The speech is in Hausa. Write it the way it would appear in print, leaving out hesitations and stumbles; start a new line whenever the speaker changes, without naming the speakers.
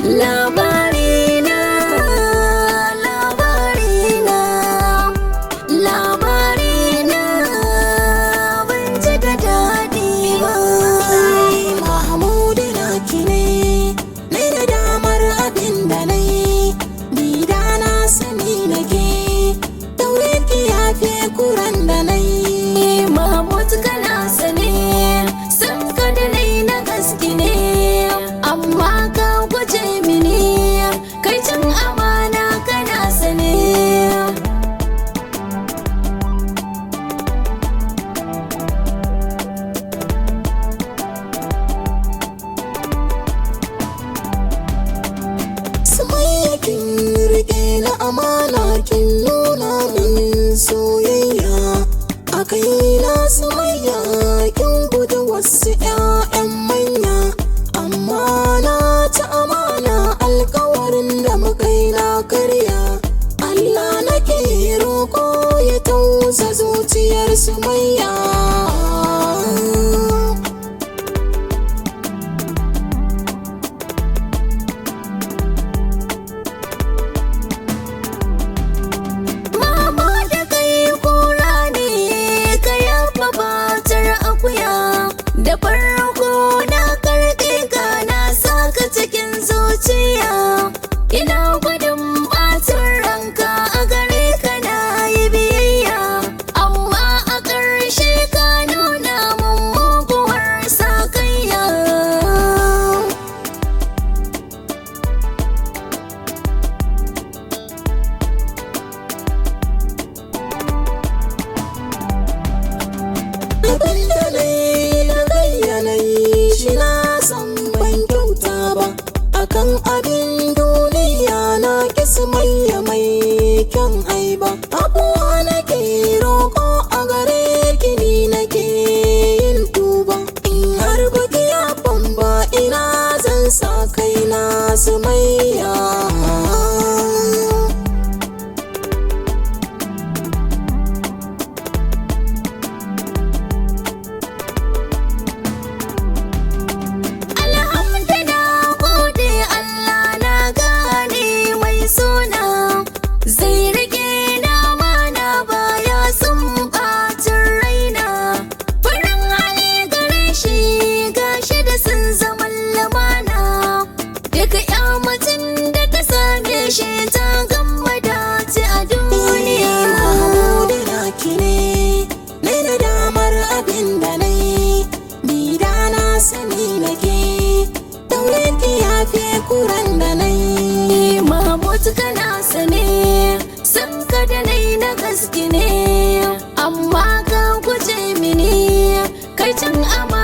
Labarina, labarina, labarina, ban ji da daɗi ba.
Mahmudu naki ne, nai da damar abin da nai, ni da na sani nake, daure ki yafe kuran da nai.
Mahmud kana sane, san ka da nai na gaske ne, amma ka guje mini, kai cin amana kana sane.
Sumayya kin rike na amana, kin nuna min soyayya, a kaina Sumayya kin gudu wasu 'ya'yan manya, amma na ta amana alkawarin da muka yi na karya. Allah nake roko ya tausa zuciyar Sumayya.
Mama da kai kura ne, ka yafa fatar akuya, da farko na karɓe ka na saka cikin zuciya, ina gudun ɓacin ranka a gare ka na yi biyayya, amma a ƙarshe ka nuna mun muguwar sakayya.
Abin da nai na bayyana shi na san ban kyauta ba, akan abin duniya na ki Sumayya mai kyan haiba. Abuwa nake roko a gare ki, ni nake yin duba, in har baki yafan ba ina zan sa kaina Sumayya.
Alhamdulillah, gode Allah na gane mai suna, zai rike na mana baya sun ɓacin raina. Farin hali gare shi, gashi da sun zaman lamana, duka ƴa mutum da ta same shi ta gama dace a duniya.
Mahmudu naki ne, nai da damar abin da nai, ni da na sani nake, daure ki yafe kuran da nai.
Mahmud kana sane, san ka da nai na gaske ne, amma ka guje mini, kai cin amana.